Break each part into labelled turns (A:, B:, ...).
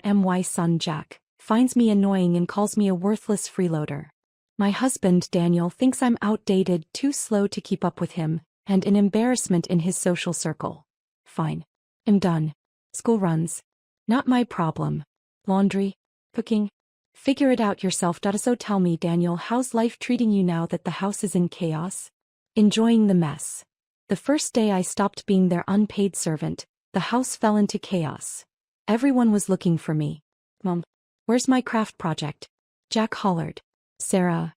A: My son Jack finds me annoying and calls me a worthless freeloader. My husband Daniel thinks I'm outdated, too slow to keep up with him, and an embarrassment in his social circle. Fine. I'm done. School runs. Not my problem. Laundry. Cooking. Figure it out yourself. So tell me, Daniel, how's life treating you now that the house is in chaos? Enjoying the mess. The first day I stopped being their unpaid servant, the house fell into chaos. Everyone was looking for me. Mom, where's my craft project? Jack hollered. Sarah.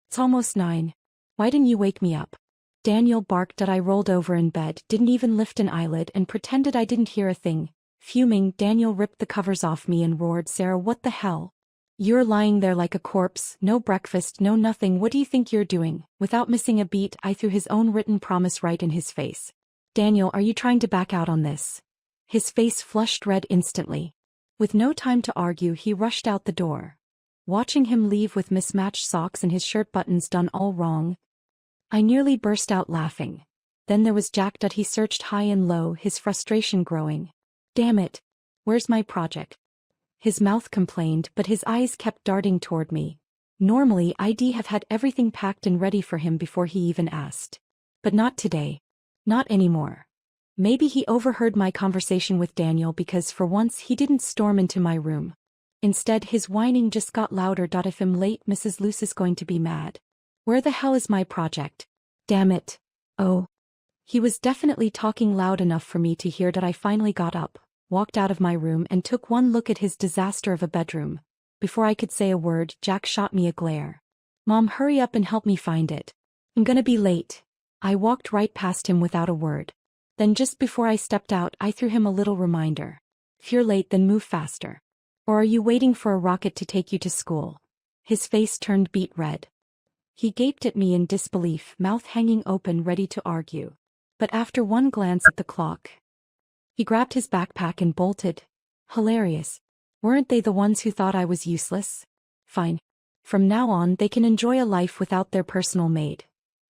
A: It's almost 9. Why didn't you wake me up? Daniel barked. I rolled over in bed, didn't even lift an eyelid, and pretended I didn't hear a thing. Fuming, Daniel ripped the covers off me and roared, Sarah, what the hell? You're lying there like a corpse, no breakfast, no nothing. What do you think you're doing? Without missing a beat, I threw his own written promise right in his face. Daniel, are you trying to back out on this? His face flushed red instantly. With no time to argue, he rushed out the door. Watching him leave with mismatched socks and his shirt buttons done all wrong, I nearly burst out laughing. Then there was Jack. He searched high and low, his frustration growing. Damn it. Where's my project? His mouth complained, but his eyes kept darting toward me. Normally I'd have had everything packed and ready for him before he even asked. But not today. Not anymore. Maybe he overheard my conversation with Daniel because for once he didn't storm into my room. Instead his whining just got louder. If I'm late, Mrs. Luce is going to be mad. Where the hell is my project? Damn it. Oh. He was definitely talking loud enough for me to hear. I finally got up, walked out of my room and took one look at his disaster of a bedroom. Before I could say a word, Jack shot me a glare. Mom, hurry up and help me find it. I'm gonna be late. I walked right past him without a word. Then just before I stepped out, I threw him a little reminder. If you're late, then move faster. Or are you waiting for a rocket to take you to school? His face turned beet red. He gaped at me in disbelief, mouth hanging open, ready to argue. But after one glance at the clock, he grabbed his backpack and bolted. Hilarious. Weren't they the ones who thought I was useless? Fine. From now on they can enjoy a life without their personal maid.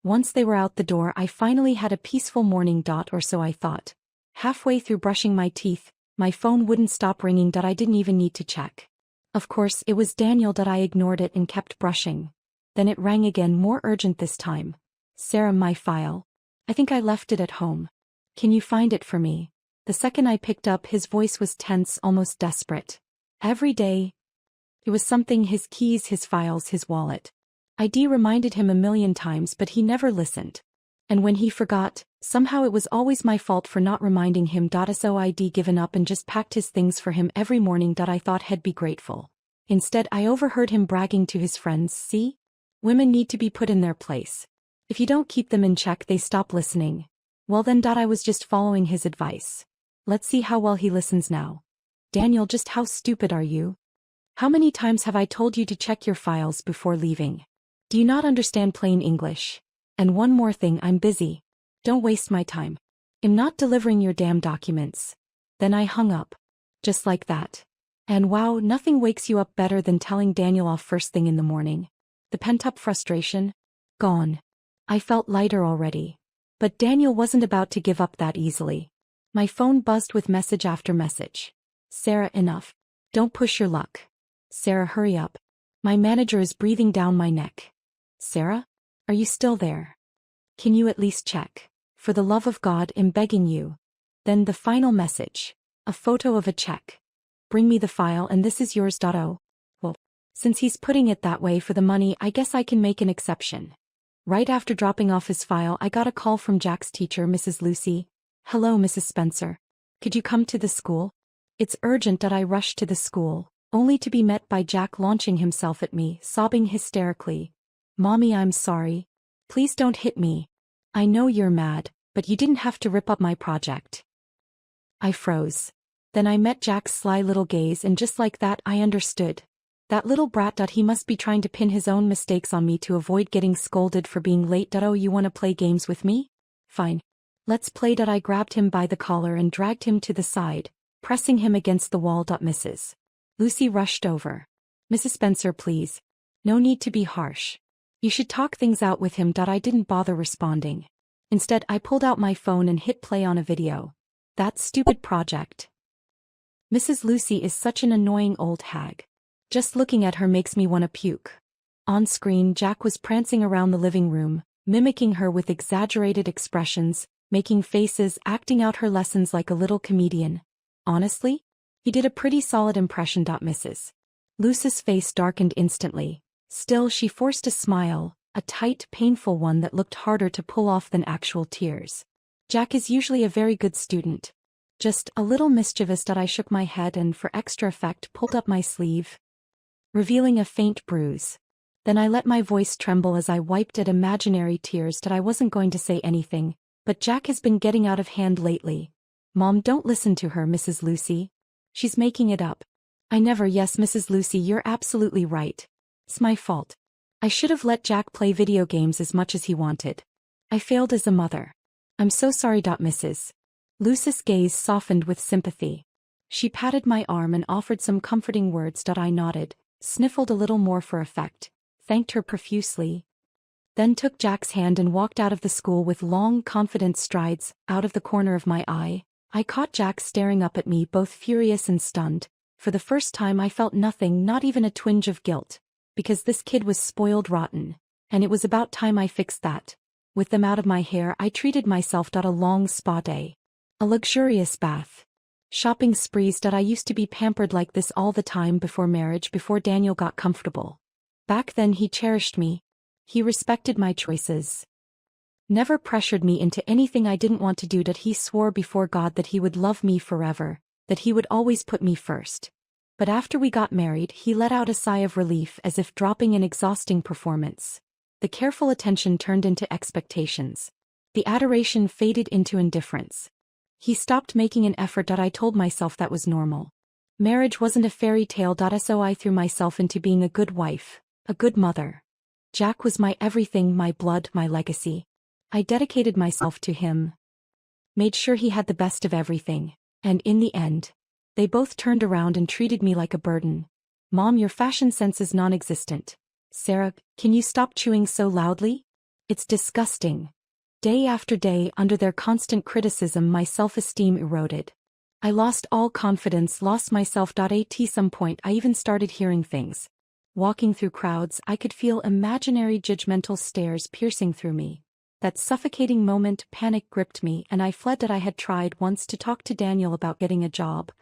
A: Once they were out the door, I finally had a peaceful morning. Or so I thought. Halfway through brushing my teeth, my phone wouldn't stop ringing. I didn't even need to check. Of course, it was Daniel. I ignored it and kept brushing. Then it rang again, more urgent this time. Sarah, my file. I think I left it at home. Can you find it for me? The second I picked up, his voice was tense, almost desperate. Every day. It was something: his keys, his files, his wallet. ID reminded him a million times, but he never listened. And when he forgot, somehow it was always my fault for not reminding him. So I'd given up and just packed his things for him every morning. I thought he'd be grateful. Instead, I overheard him bragging to his friends, see? Women need to be put in their place. If you don't keep them in check, they stop listening. Well then, I was just following his advice. Let's see how well he listens now. Daniel, just how stupid are you? How many times have I told you to check your files before leaving? Do you not understand plain English? And one more thing, I'm busy. Don't waste my time. I'm not delivering your damn documents. Then I hung up. Just like that. And wow, nothing wakes you up better than telling Daniel off first thing in the morning. The pent-up frustration? Gone. I felt lighter already. But Daniel wasn't about to give up that easily. My phone buzzed with message after message. Sarah, enough. Don't push your luck. Sarah, hurry up. My manager is breathing down my neck. Sarah? Are you still there? Can you at least check? For the love of God, I'm begging you. Then the final message. A photo of a check. Bring me the file and this is yours. Oh. Well, since he's putting it that way for the money, I guess I can make an exception. Right after dropping off his file, I got a call from Jack's teacher, Mrs. Lucy. Hello, Mrs. Spencer. Could you come to the school? It's urgent. I rushed to the school, only to be met by Jack launching himself at me, sobbing hysterically. Mommy, I'm sorry. Please don't hit me. I know you're mad, but you didn't have to rip up my project. I froze. Then I met Jack's sly little gaze, and just like that I understood. That little brat. He must be trying to pin his own mistakes on me to avoid getting scolded for being late. Oh, you wanna play games with me? Fine. Let's play. I grabbed him by the collar and dragged him to the side, pressing him against the wall. Mrs. Lucy rushed over. Mrs. Spencer, please. No need to be harsh. You should talk things out with him. I didn't bother responding. Instead, I pulled out my phone and hit play on a video. That stupid project. Mrs. Lucy is such an annoying old hag. Just looking at her makes me want to puke. On screen, Jack was prancing around the living room, mimicking her with exaggerated expressions, making faces, acting out her lessons like a little comedian. Honestly, he did a pretty solid impression. Mrs. Lucy's face darkened instantly. Still, she forced a smile, a tight, painful one that looked harder to pull off than actual tears. Jack is usually a very good student. Just a little mischievous. I shook my head and, for extra effect, pulled up my sleeve, revealing a faint bruise. Then I let my voice tremble as I wiped at imaginary tears. I wasn't going to say anything, but Jack has been getting out of hand lately. Mom, don't listen to her, Mrs. Lucy. She's making it up. I never. Yes, Mrs. Lucy, you're absolutely right. It's my fault. I should have let Jack play video games as much as he wanted. I failed as a mother. I'm so sorry. Mrs. Lucy's gaze softened with sympathy. She patted my arm and offered some comforting words. I nodded, sniffled a little more for effect, thanked her profusely, then took Jack's hand and walked out of the school with long, confident strides. Out of the corner of my eye, I caught Jack staring up at me, both furious and stunned. For the first time I felt nothing, not even a twinge of guilt, because this kid was spoiled rotten, and it was about time I fixed that. With them out of my hair, I treated myself. A long spa day. A luxurious bath. Shopping sprees. I used to be pampered like this all the time before marriage, before Daniel got comfortable. Back then he cherished me. He respected my choices. Never pressured me into anything I didn't want to do. He swore before God that he would love me forever, that he would always put me first. But after we got married, he let out a sigh of relief, as if dropping an exhausting performance. The careful attention turned into expectations. The adoration faded into indifference. He stopped making an effort. I told myself that was normal. Marriage wasn't a fairy tale. So I threw myself into being a good wife, a good mother. Jack was my everything, my blood, my legacy. I dedicated myself to him. Made sure he had the best of everything. And in the end, they both turned around and treated me like a burden. Mom, your fashion sense is non-existent. Sarah, can you stop chewing so loudly? It's disgusting. Day after day, under their constant criticism, my self-esteem eroded. I lost all confidence, lost myself. At some point I even started hearing things. Walking through crowds, I could feel imaginary judgmental stares piercing through me. That suffocating moment, panic gripped me, and I fled. I had tried once to talk to Daniel about getting a job,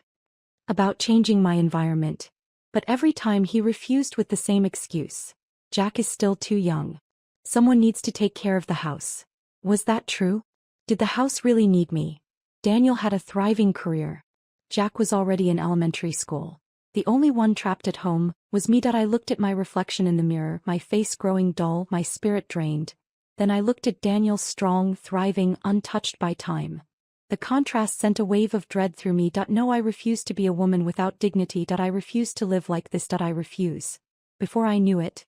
A: about changing my environment. But every time he refused with the same excuse. Jack is still too young. Someone needs to take care of the house. Was that true? Did the house really need me? Daniel had a thriving career. Jack was already in elementary school. The only one trapped at home was me. I looked at my reflection in the mirror, my face growing dull, my spirit drained. Then I looked at Daniel, strong, thriving, untouched by time. The contrast sent a wave of dread through me. No, I refuse to be a woman without dignity. I refuse to live like this. I refuse. Before I knew it,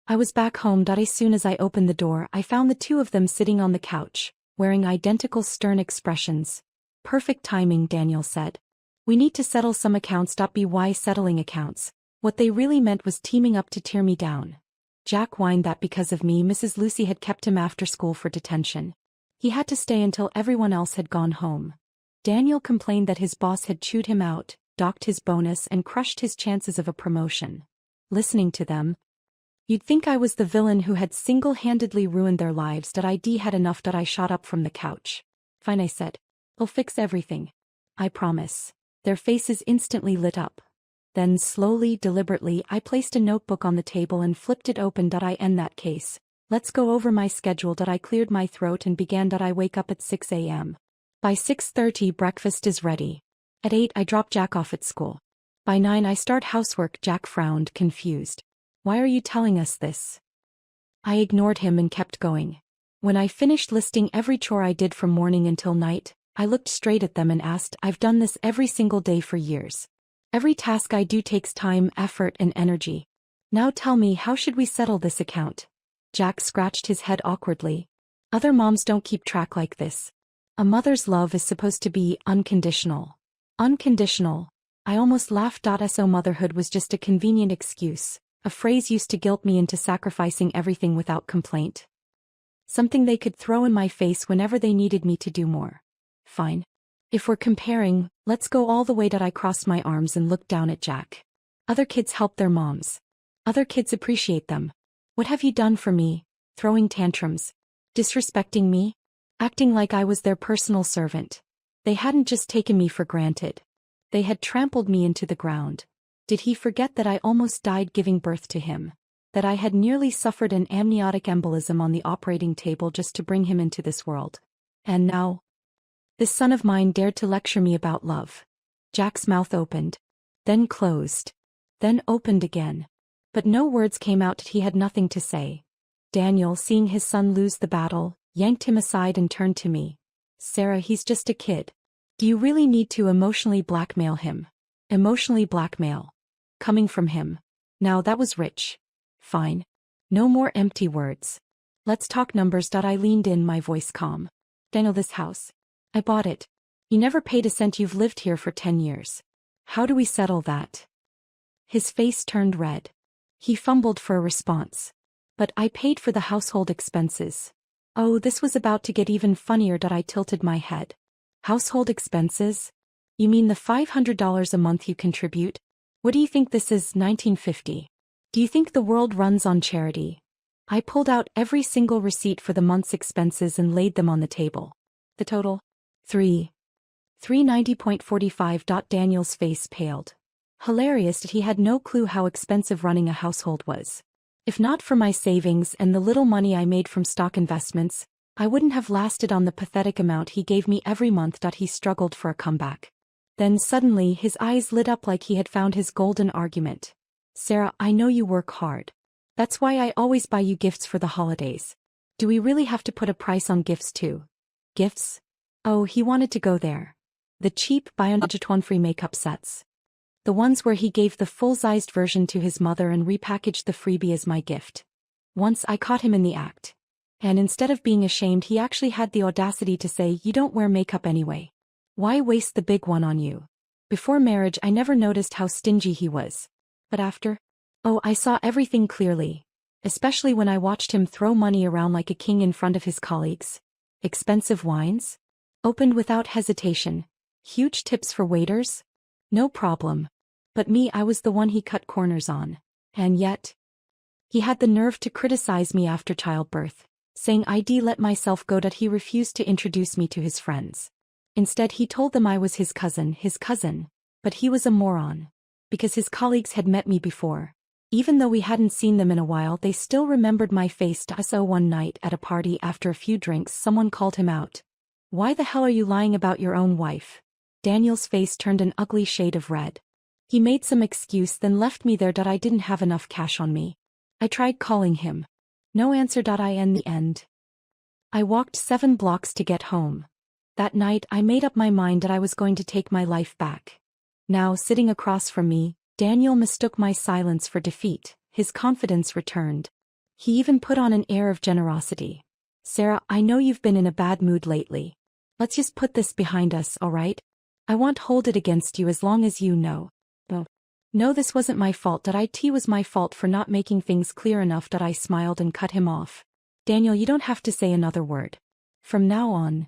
A: I was back home. As soon as I opened the door, I found the two of them sitting on the couch, wearing identical stern expressions. Perfect timing, Daniel said. We need to settle some accounts. Why settling accounts? What they really meant was teaming up to tear me down. Jack whined that because of me, Mrs. Lucy had kept him after school for detention. He had to stay until everyone else had gone home. Daniel complained that his boss had chewed him out, docked his bonus, and crushed his chances of a promotion. Listening to them, you'd think I was the villain who had single-handedly ruined their lives. I had enough. I shot up from the couch. Fine, I said. I'll fix everything. I promise. Their faces instantly lit up. Then slowly, deliberately, I placed a notebook on the table and flipped it open. I end that case. Let's go over my schedule. I cleared my throat and began. I wake up at 6 a.m. By 6:30 breakfast is ready. At 8 I drop Jack off at school. By 9 I start housework. Jack frowned, confused. Why are you telling us this? I ignored him and kept going. When I finished listing every chore I did from morning until night, I looked straight at them and asked, I've done this every single day for years. Every task I do takes time, effort, and energy. Now tell me, how should we settle this account? Jack scratched his head awkwardly. Other moms don't keep track like this. A mother's love is supposed to be unconditional. Unconditional. I almost laughed. So motherhood was just a convenient excuse. A phrase used to guilt me into sacrificing everything without complaint. Something they could throw in my face whenever they needed me to do more. Fine. If we're comparing, let's go all the way. I crossed my arms and looked down at Jack. Other kids help their moms. Other kids appreciate them. What have you done for me? Throwing tantrums. Disrespecting me? Acting like I was their personal servant. They hadn't just taken me for granted. They had trampled me into the ground. Did he forget that I almost died giving birth to him? That I had nearly suffered an amniotic embolism on the operating table just to bring him into this world? And now? This son of mine dared to lecture me about love. Jack's mouth opened. Then closed. Then opened again. But no words came out. He had nothing to say. Daniel, seeing his son lose the battle, yanked him aside and turned to me. Sarah, he's just a kid. Do you really need to emotionally blackmail him? Emotionally blackmail. Coming from him. Now that was rich. Fine. No more empty words. Let's talk numbers. I leaned in, my voice calm. Daniel, this house. I bought it. You never paid a cent. You've lived here for 10 years. How do we settle that? His face turned red. He fumbled for a response. But I paid for the household expenses. Oh, this was about to get even funnier. I tilted my head. Household expenses? You mean the $500 a month you contribute? What do you think this is, 1950? Do you think the world runs on charity? I pulled out every single receipt for the month's expenses and laid them on the table. The total? $390.45. Daniel's face paled. Hilarious, he had no clue how expensive running a household was. If not for my savings and the little money I made from stock investments, I wouldn't have lasted on the pathetic amount he gave me every month. He struggled for a comeback. Then suddenly his eyes lit up like he had found his golden argument. Sarah, I know you work hard. That's why I always buy you gifts for the holidays. Do we really have to put a price on gifts too? Gifts? Oh, he wanted to go there. The cheap Biodigitone-free makeup sets. The ones where he gave the full-sized version to his mother and repackaged the freebie as my gift. Once I caught him in the act. And instead of being ashamed, he actually had the audacity to say, "You don't wear makeup anyway. Why waste the big one on you?" Before marriage I never noticed how stingy he was. But after? Oh, I saw everything clearly. Especially when I watched him throw money around like a king in front of his colleagues. Expensive wines? Opened without hesitation. Huge tips for waiters? No problem. But me, I was the one he cut corners on. And yet, he had the nerve to criticize me after childbirth, saying I'd let myself go. That he refused to introduce me to his friends. Instead he told them I was his cousin. But he was a moron. Because his colleagues had met me before. Even though we hadn't seen them in a while, they still remembered my face. So one night at a party, after a few drinks, someone called him out. "Why the hell are you lying about your own wife?" Daniel's face turned an ugly shade of red. He made some excuse, then left me there. I didn't have enough cash on me. I tried calling him. No answer. In the end, I walked 7 blocks to get home. That night I made up my mind that I was going to take my life back. Now, sitting across from me, Daniel mistook my silence for defeat. His confidence returned. He even put on an air of generosity. "Sarah, I know you've been in a bad mood lately. Let's just put this behind us, all right? I won't hold it against you as long as you know." No, this wasn't my fault. It was my fault for not making things clear enough. I smiled and cut him off. "Daniel, you don't have to say another word. From now on,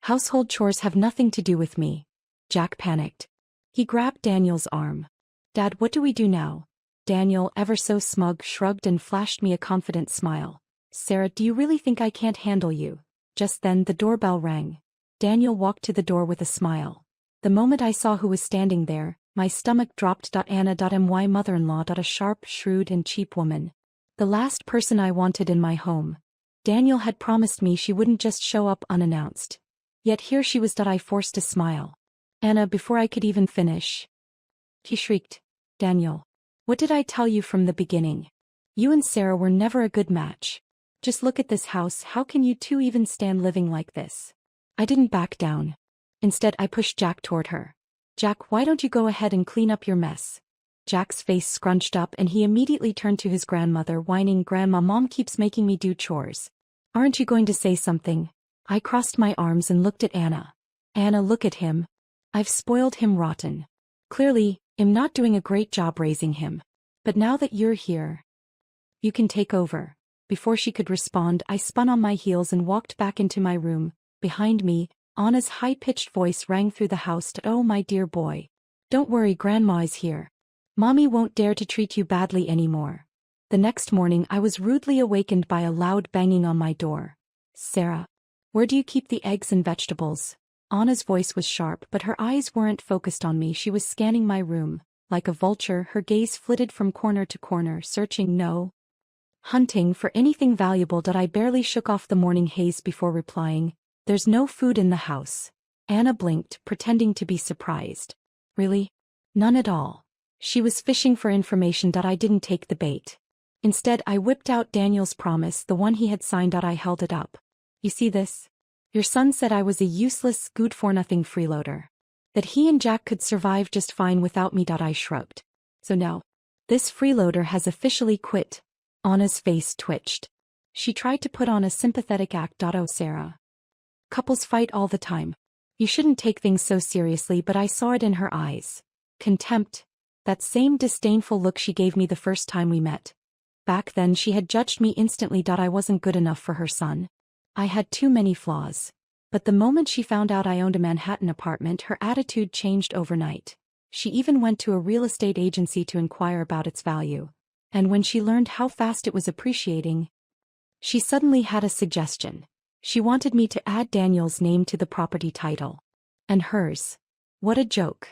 A: household chores have nothing to do with me." Jack panicked. He grabbed Daniel's arm. "Dad, what do we do now?" Daniel, ever so smug, shrugged and flashed me a confident smile. "Sarah, do you really think I can't handle you?" Just then the doorbell rang. Daniel walked to the door with a smile. The moment I saw who was standing there, my stomach dropped. Anna. My mother-in-law. A sharp, shrewd and cheap woman. The last person I wanted in my home. Daniel had promised me she wouldn't just show up unannounced. Yet here she was. I forced a smile. "Anna," before I could even finish, he shrieked. "Daniel, what did I tell you from the beginning? You and Sarah were never a good match. Just look at this house. How can you two even stand living like this?" I didn't back down. Instead I pushed Jack toward her. "Jack, why don't you go ahead and clean up your mess?" Jack's face scrunched up and he immediately turned to his grandmother, whining, "Grandma, Mom keeps making me do chores. Aren't you going to say something?" I crossed my arms and looked at Anna. "Anna, look at him. I've spoiled him rotten. Clearly, I'm not doing a great job raising him. But now that you're here, you can take over." Before she could respond, I spun on my heels and walked back into my room. Behind me, Anna's high-pitched voice rang through the house. Oh, my dear boy. Don't worry, Grandma is here. Mommy won't dare to treat you badly anymore. The next morning I was rudely awakened by a loud banging on my door. Sarah. Where do you keep the eggs and vegetables? Anna's voice was sharp, but her eyes weren't focused on me. She was scanning my room. Like a vulture, her gaze flitted from corner to corner, searching, hunting for anything valuable. I barely shook off the morning haze before replying, there's no food in the house. Anna blinked, pretending to be surprised. Really? None at all. She was fishing for information. I didn't take the bait. Instead, I whipped out Daniel's promise, the one he had signed. I held it up. You see this? Your son said I was a useless, good-for-nothing freeloader. That he and Jack could survive just fine without me. I shrugged. So now, this freeloader has officially quit. Anna's face twitched. She tried to put on a sympathetic act. Oh, Sarah. Couples fight all the time. You shouldn't take things so seriously, but I saw it in her eyes. Contempt. That same disdainful look she gave me the first time we met. Back then she had judged me instantly. I wasn't good enough for her son. I had too many flaws. But the moment she found out I owned a Manhattan apartment, her attitude changed overnight. She even went to a real estate agency to inquire about its value. And when she learned how fast it was appreciating, she suddenly had a suggestion. She wanted me to add Daniel's name to the property title. And hers. What a joke.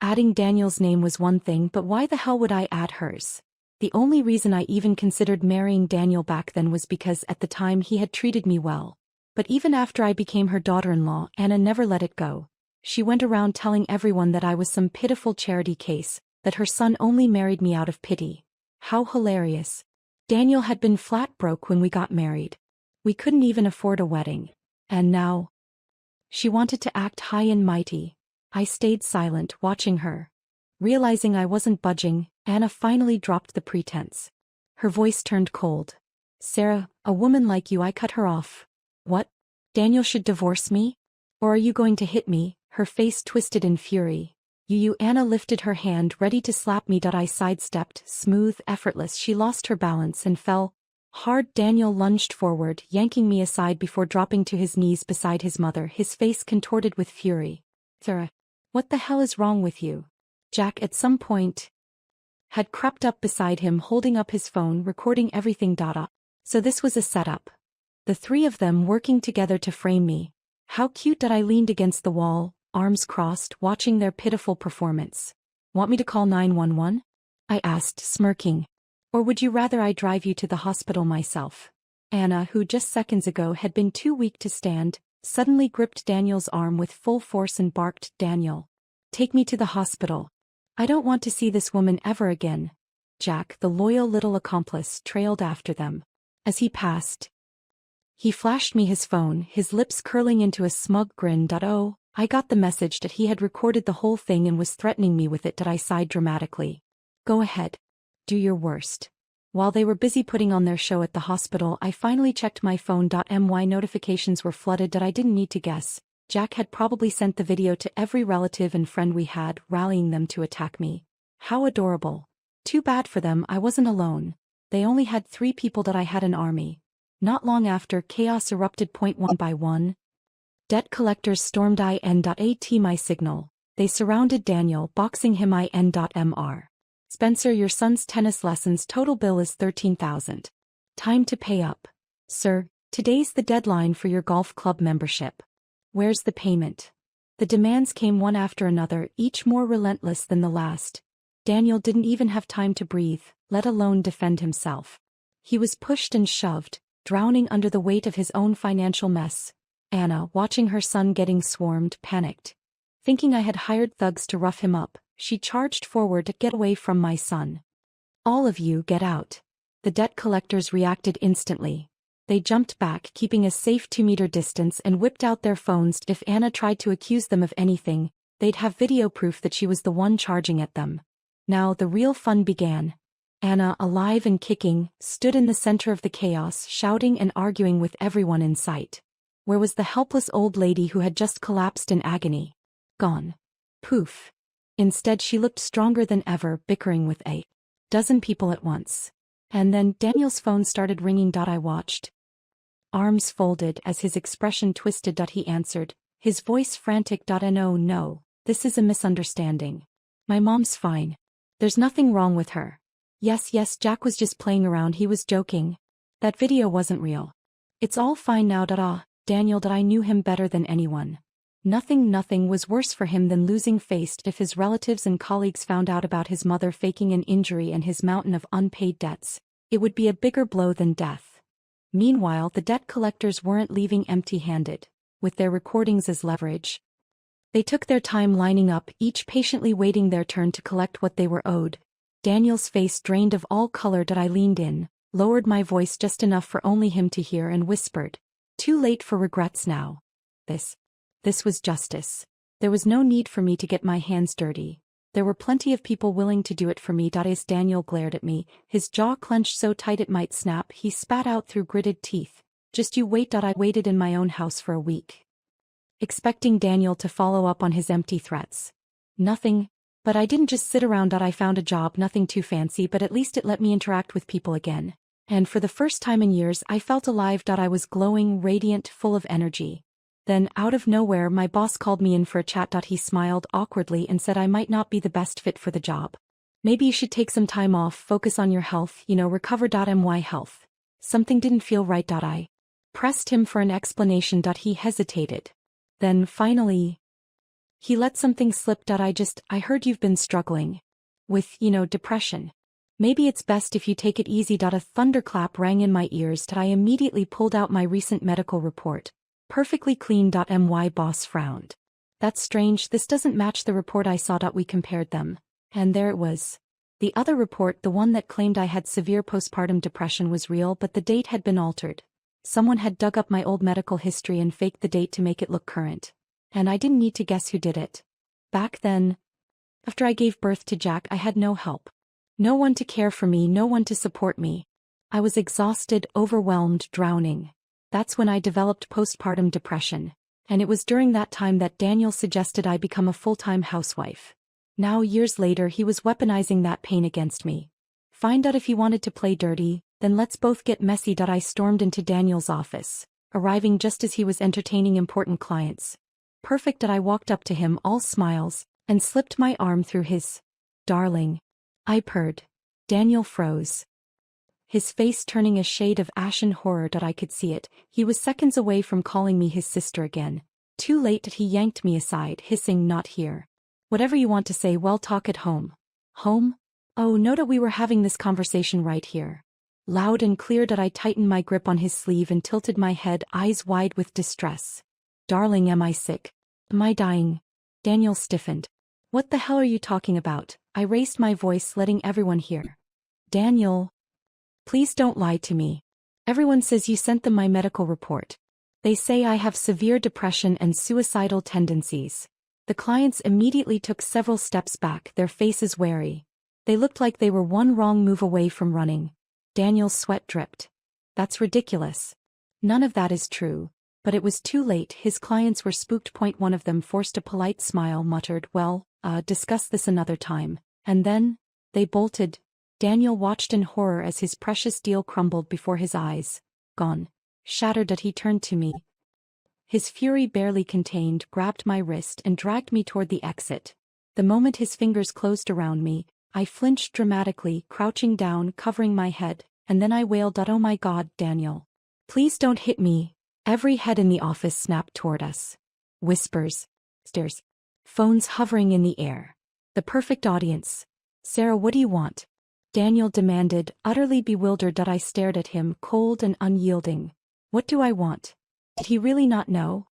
A: Adding Daniel's name was one thing, but why the hell would I add hers? The only reason I even considered marrying Daniel back then was because at the time he had treated me well. But even after I became her daughter-in-law, Anna never let it go. She went around telling everyone that I was some pitiful charity case, that her son only married me out of pity. How hilarious. Daniel had been flat broke when we got married. We couldn't even afford a wedding. And now? She wanted to act high and mighty. I stayed silent, watching her. Realizing I wasn't budging, Anna finally dropped the pretense. Her voice turned cold. Sarah, a woman like you, I cut her off. What? Daniel should divorce me? Or are you going to hit me? Her face twisted in fury. You. Anna lifted her hand, ready to slap me. I sidestepped, smooth, effortless. She lost her balance and fell hard. Daniel lunged forward, yanking me aside before dropping to his knees beside his mother, his face contorted with fury. Sarah, what the hell is wrong with you? Jack, at some point, had crept up beside him, holding up his phone, recording everything. So this was a setup. The three of them working together to frame me. How cute. I leaned against the wall, arms crossed, watching their pitiful performance. Want me to call 911? I asked, smirking. Or would you rather I drive you to the hospital myself? Anna, who just seconds ago had been too weak to stand, suddenly gripped Daniel's arm with full force and barked, Daniel, take me to the hospital. I don't want to see this woman ever again. Jack, the loyal little accomplice, trailed after them. As he passed, he flashed me his phone, his lips curling into a smug grin. Oh, I got the message that he had recorded the whole thing and was threatening me with it. I sighed dramatically. Go ahead. Do your worst. While they were busy putting on their show at the hospital, I finally checked my phone. My notifications were flooded. I didn't need to guess. Jack had probably sent the video to every relative and friend we had, rallying them to attack me. How adorable. Too bad for them, I wasn't alone. They only had 3 people. I had an army. Not long after, chaos erupted. One by one, debt collectors stormed IN.AT my signal. They surrounded Daniel, boxing him. IN.MR. Spencer, your son's tennis lessons total bill is $13,000. Time to pay up. Sir, today's the deadline for your golf club membership. Where's the payment? The demands came one after another, each more relentless than the last. Daniel didn't even have time to breathe, let alone defend himself. He was pushed and shoved, drowning under the weight of his own financial mess. Anna, watching her son getting swarmed, panicked. Thinking I had hired thugs to rough him up, she charged forward to get away from my son. All of you, get out. The debt collectors reacted instantly. They jumped back, keeping a safe 2-meter distance, and whipped out their phones. If Anna tried to accuse them of anything, they'd have video proof that she was the one charging at them. Now the real fun began. Anna, alive and kicking, stood in the center of the chaos, shouting and arguing with everyone in sight. Where was the helpless old lady who had just collapsed in agony? Gone. Poof. Instead, she looked stronger than ever, bickering with a dozen people at once. And then Daniel's phone started ringing. I watched. Arms folded as his expression twisted. He answered, his voice frantic. No, no, this is a misunderstanding. My mom's fine. There's nothing wrong with her. Yes, Jack was just playing around, he was joking. That video wasn't real. It's all fine now. Daniel, I knew him better than anyone. Nothing was worse for him than losing face if his relatives and colleagues found out about his mother faking an injury and his mountain of unpaid debts. It would be a bigger blow than death. Meanwhile, the debt collectors weren't leaving empty-handed, with their recordings as leverage. They took their time lining up, each patiently waiting their turn to collect what they were owed. Daniel's face drained of all color. I leaned in, lowered my voice just enough for only him to hear, and whispered, "Too late for regrets now. This was justice. There was no need for me to get my hands dirty. There were plenty of people willing to do it for me." As Daniel glared at me, his jaw clenched so tight it might snap, he spat out through gritted teeth, "Just you wait." I waited in my own house for a week, expecting Daniel to follow up on his empty threats. Nothing. But I didn't just sit around. I found a job, nothing too fancy, but at least it let me interact with people again. And for the first time in years, I felt alive. I was glowing, radiant, full of energy. Then, out of nowhere, my boss called me in for a chat. He smiled awkwardly and said I might not be the best fit for the job. "Maybe you should take some time off, focus on your health, recover. My health. Something didn't feel right. I pressed him for an explanation. He hesitated. Then, finally, he let something slip. I heard you've been struggling with, depression. Maybe it's best if you take it easy. A thunderclap rang in my ears. I immediately pulled out my recent medical report. Perfectly clean. My boss frowned. "That's strange, this doesn't match the report I saw." We compared them. And there it was. The other report, the one that claimed I had severe postpartum depression, was real, but the date had been altered. Someone had dug up my old medical history and faked the date to make it look current. And I didn't need to guess who did it. Back then, after I gave birth to Jack, I had no help. No one to care for me, no one to support me. I was exhausted, overwhelmed, drowning. That's when I developed postpartum depression. And it was during that time that Daniel suggested I become a full-time housewife. Now, years later, he was weaponizing that pain against me. Find out if he wanted to play dirty, then let's both get messy. I stormed into Daniel's office, arriving just as he was entertaining important clients. Perfect. I walked up to him, all smiles, and slipped my arm through his. "Darling," I purred. Daniel froze, his face turning a shade of ashen horror. I could see it. He was seconds away from calling me his sister again. Too late. He yanked me aside, hissing, "Not here. Whatever you want to say, well, talk at home." "Home? Oh no, we were having this conversation right here." Loud and clear. I tightened my grip on his sleeve and tilted my head, eyes wide with distress. "Darling, am I sick? Am I dying?" Daniel stiffened. "What the hell are you talking about?" I raised my voice, letting everyone hear. "Daniel, please don't lie to me. Everyone says you sent them my medical report. They say I have severe depression and suicidal tendencies." The clients immediately took several steps back, their faces wary. They looked like they were one wrong move away from running. Daniel's sweat dripped. "That's ridiculous. None of that is true." But it was too late. His clients were spooked. One of them forced a polite smile, muttered, "Well, discuss this another time." And then, they bolted. Daniel watched in horror as his precious deal crumbled before his eyes. Gone. Shattered. He turned to me. His fury barely contained, grabbed my wrist and dragged me toward the exit. The moment his fingers closed around me, I flinched dramatically, crouching down, covering my head, and then I wailed, "Oh my God, Daniel. Please don't hit me." Every head in the office snapped toward us. Whispers. Stares. Phones hovering in the air. The perfect audience. "Sarah, what do you want?" Daniel demanded, utterly bewildered. I stared at him, cold and unyielding. What do I want? Did he really not know?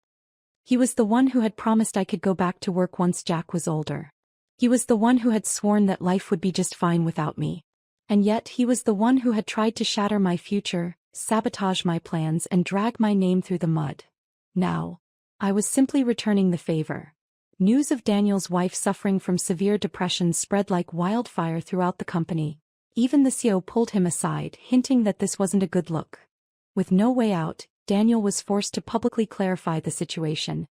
A: He was the one who had promised I could go back to work once Jack was older. He was the one who had sworn that life would be just fine without me. And yet he was the one who had tried to shatter my future, sabotage my plans, and drag my name through the mud. Now, I was simply returning the favor. News of Daniel's wife suffering from severe depression spread like wildfire throughout the company. Even the CEO pulled him aside, hinting that this wasn't a good look. With no way out, Daniel was forced to publicly clarify the situation,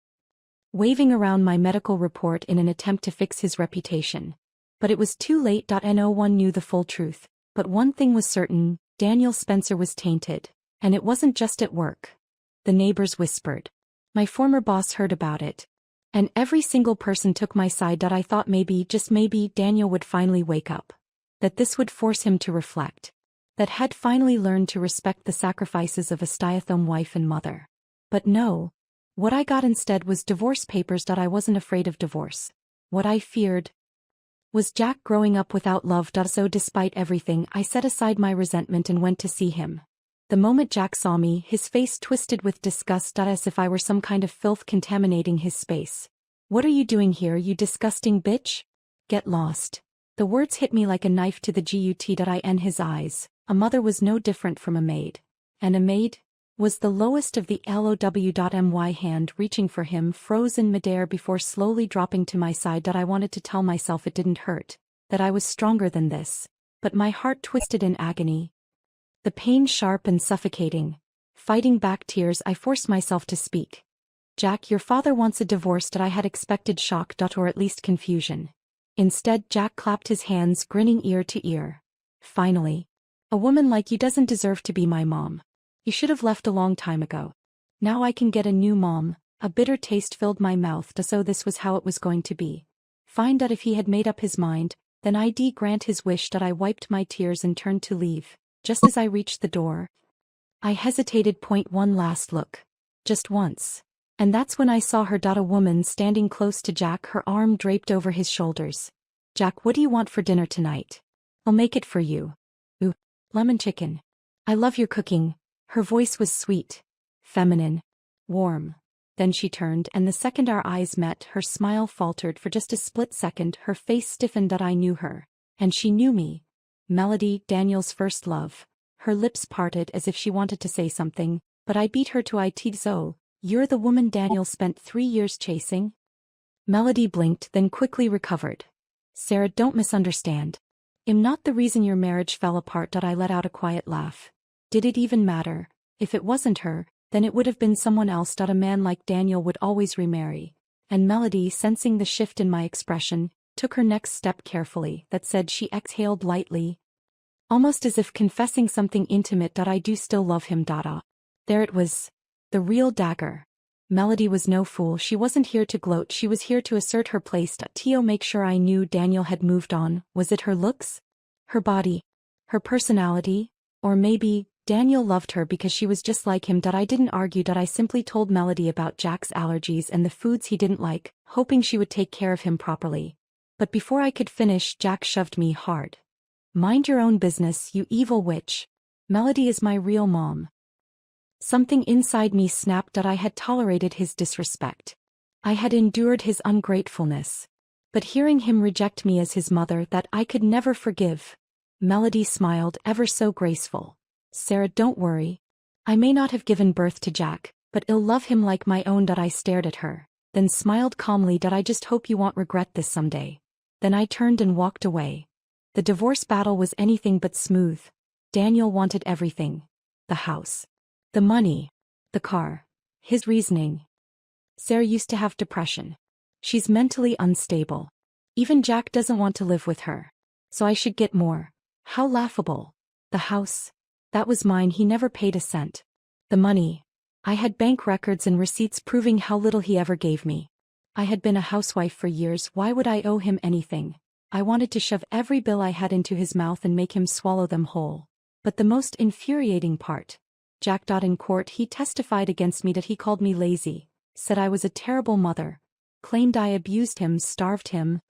A: waving around my medical report in an attempt to fix his reputation. But it was too late. No one knew the full truth. But one thing was certain, Daniel Spencer was tainted. And it wasn't just at work. The neighbors whispered. My former boss heard about it. And every single person took my side. I thought maybe, just maybe, Daniel would finally wake up. That this would force him to reflect. That had finally learned to respect the sacrifices of a stay-at-home wife and mother. But no. What I got instead was divorce papers. I wasn't afraid of divorce. What I feared was Jack growing up without love. So despite everything, I set aside my resentment and went to see him. The moment Jack saw me, his face twisted with disgust as if I were some kind of filth contaminating his space. What are you doing here, you disgusting bitch? Get lost. The words hit me like a knife to the gut. In his eyes, a mother was no different from a maid. And a maid was the lowest of the LOW. My hand reaching for him froze in midair before slowly dropping to my side. I wanted to tell myself it didn't hurt, that I was stronger than this. But my heart twisted in agony. The pain sharp and suffocating. Fighting back tears, I forced myself to speak. Jack, your father wants a divorce. I had expected shock, or at least confusion. Instead, Jack clapped his hands, grinning ear to ear. Finally. A woman like you doesn't deserve to be my mom. You should have left a long time ago. Now I can get a new mom. A bitter taste filled my mouth. So this was how it was going to be. Fine. If he had made up his mind, then I'd grant his wish. I wiped my tears and turned to leave. Just as I reached the door, I hesitated. One last look. Just once. And that's when I saw her. A woman standing close to Jack, her arm draped over his shoulders. Jack, what do you want for dinner tonight? I'll make it for you. Ooh, lemon chicken. I love your cooking. Her voice was sweet, feminine, warm. Then she turned, and the second our eyes met, her smile faltered for just a split second. Her face stiffened. I knew her. And she knew me. Melody, Daniel's first love. Her lips parted as if she wanted to say something, but I beat her to it. So, you're the woman Daniel spent 3 years chasing? Melody blinked, then quickly recovered. Sarah, don't misunderstand. I'm not the reason your marriage fell apart. I let out a quiet laugh. Did it even matter? If it wasn't her, then it would have been someone else. A man like Daniel would always remarry. And Melody, sensing the shift in my expression, took her next step carefully. That said, she exhaled lightly, almost as if confessing something intimate. I do still love him. There it was. The real dagger. Melody was no fool. She wasn't here to gloat. She was here to assert her place. To make sure I knew Daniel had moved on. Was it her looks? Her body? Her personality? Or maybe Daniel loved her because she was just like him. I didn't argue. I simply told Melody about Jack's allergies and the foods he didn't like, hoping she would take care of him properly. But before I could finish, Jack shoved me hard. Mind your own business, you evil witch. Melody is my real mom. Something inside me snapped. I had tolerated his disrespect. I had endured his ungratefulness. But hearing him reject me as his mother, that I could never forgive. Melody smiled, ever so graceful. Sarah, don't worry. I may not have given birth to Jack, but I'll love him like my own. I stared at her, then smiled calmly. I just hope you won't regret this someday. Then I turned and walked away. The divorce battle was anything but smooth. Daniel wanted everything. The house. The money. The car. His reasoning. Sarah used to have depression. She's mentally unstable. Even Jack doesn't want to live with her. So I should get more. How laughable. The house. That was mine. He never paid a cent. The money. I had bank records and receipts proving how little he ever gave me. I had been a housewife for years. Why would I owe him anything? I wanted to shove every bill I had into his mouth and make him swallow them whole. But the most infuriating part. Jack. In court, he testified against me. That he called me lazy, said I was a terrible mother, claimed I abused him, starved him,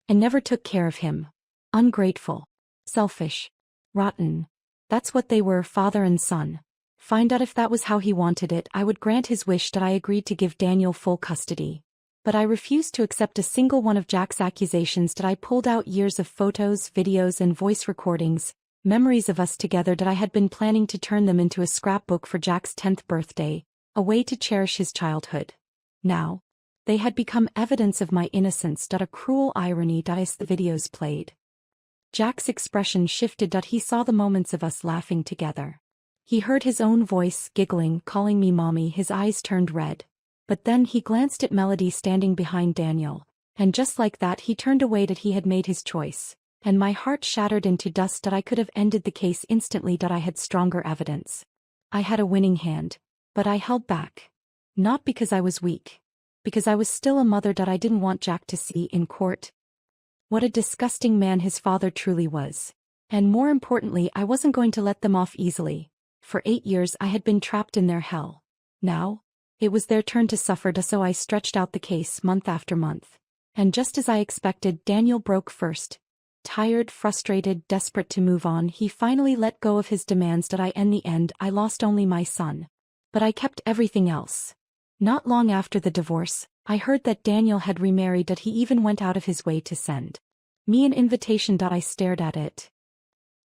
A: and never took care of him. Ungrateful. Selfish. Rotten. That's what they were, father and son. Find out if that was how he wanted it. I would grant his wish. I agreed to give Daniel full custody. But I refused to accept a single one of Jack's accusations. I pulled out years of photos, videos, and voice recordings, memories of us together. I had been planning to turn them into a scrapbook for Jack's 10th birthday, a way to cherish his childhood. Now, they had become evidence of my innocence. A cruel irony. As the videos played, Jack's expression shifted. He saw the moments of us laughing together. He heard his own voice, giggling, calling me mommy. His eyes turned red. But then he glanced at Melody standing behind Daniel, and just like that he turned away. He had made his choice, and my heart shattered into dust. I could have ended the case instantly. I had stronger evidence. I had a winning hand, but I held back. Not because I was weak. Because I was still a mother that I didn't want Jack to see in court. What a disgusting man his father truly was. And more importantly, I wasn't going to let them off easily. For 8 years I had been trapped in their hell. Now, it was their turn to suffer, so I stretched out the case month after month. And just as I expected, Daniel broke first. Tired, frustrated, desperate to move on, he finally let go of his demands that in the end I lost only my son. But I kept everything else. Not long after the divorce, I heard that Daniel had remarried, that he even went out of his way to send me an invitation. I stared at it.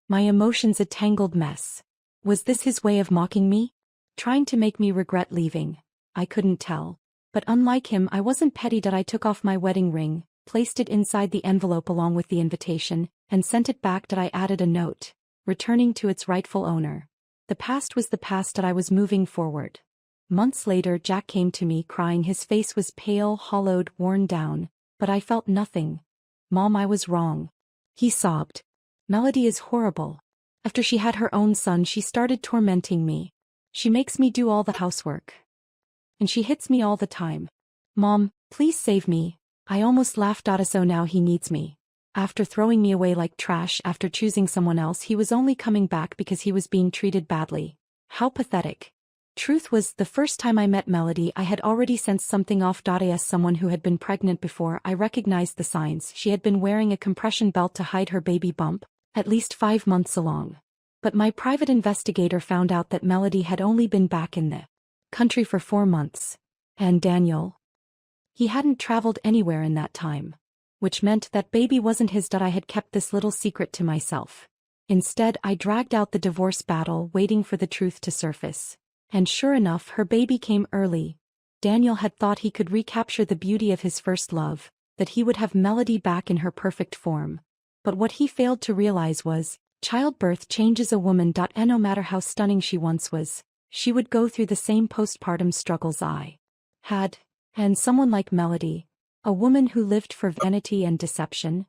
A: My emotions a tangled mess. Was this his way of mocking me? Trying to make me regret leaving? I couldn't tell. But unlike him, I wasn't petty. I took off my wedding ring, placed it inside the envelope along with the invitation, and sent it back. I added a note, returning to its rightful owner. The past was the past. I was moving forward. Months later, Jack came to me crying. His face was pale, hollowed, worn down, but I felt nothing. Mom, I was wrong. He sobbed. Melody is horrible. After she had her own son, she started tormenting me. She makes me do all the housework. And she hits me all the time. Mom, please save me. I almost laughed. So now he needs me. After throwing me away like trash, after choosing someone else, he was only coming back because he was being treated badly. How pathetic. Truth was, the first time I met Melody, I had already sensed something off. As someone who had been pregnant before, I recognized the signs. She had been wearing a compression belt to hide her baby bump, at least 5 months along. But my private investigator found out that Melody had only been back in the country for 4 months. And Daniel? He hadn't traveled anywhere in that time. Which meant that baby wasn't his. I had kept this little secret to myself. Instead, I dragged out the divorce battle, waiting for the truth to surface. And sure enough, her baby came early. Daniel had thought he could recapture the beauty of his first love, that he would have Melody back in her perfect form. But what he failed to realize was, childbirth changes a woman. And no matter how stunning she once was, she would go through the same postpartum struggles I had. And someone like Melody, a woman who lived for vanity and deception,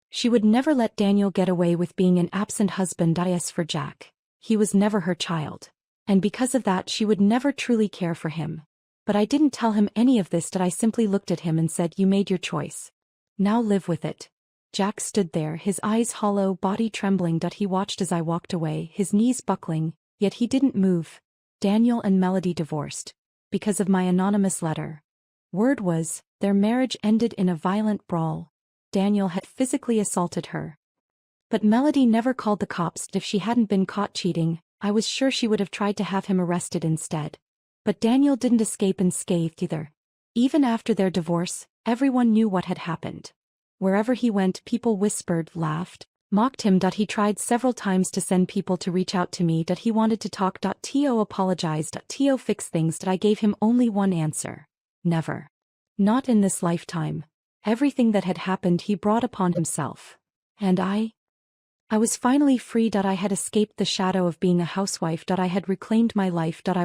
A: she would never let Daniel get away with being an absent husband. As for Jack, he was never her child. And because of that, she would never truly care for him. But I didn't tell him any of this. I simply looked at him and said, you made your choice. Now live with it. Jack stood there, his eyes hollow, body trembling. He watched as I walked away, his knees buckling, yet he didn't move. Daniel and Melody divorced. Because of my anonymous letter. Word was, their marriage ended in a violent brawl. Daniel had physically assaulted her. But Melody never called the cops. If she hadn't been caught cheating, I was sure she would have tried to have him arrested instead. But Daniel didn't escape unscathed either. Even after their divorce, everyone knew what had happened. Wherever he went, people whispered, laughed, mocked him. He tried several times to send people to reach out to me. He wanted to talk. To apologized. To fix things. I gave him only one answer. Never. Not in this lifetime. Everything that had happened he brought upon himself. And I was finally free. I had escaped the shadow of being a housewife. I had reclaimed my life. I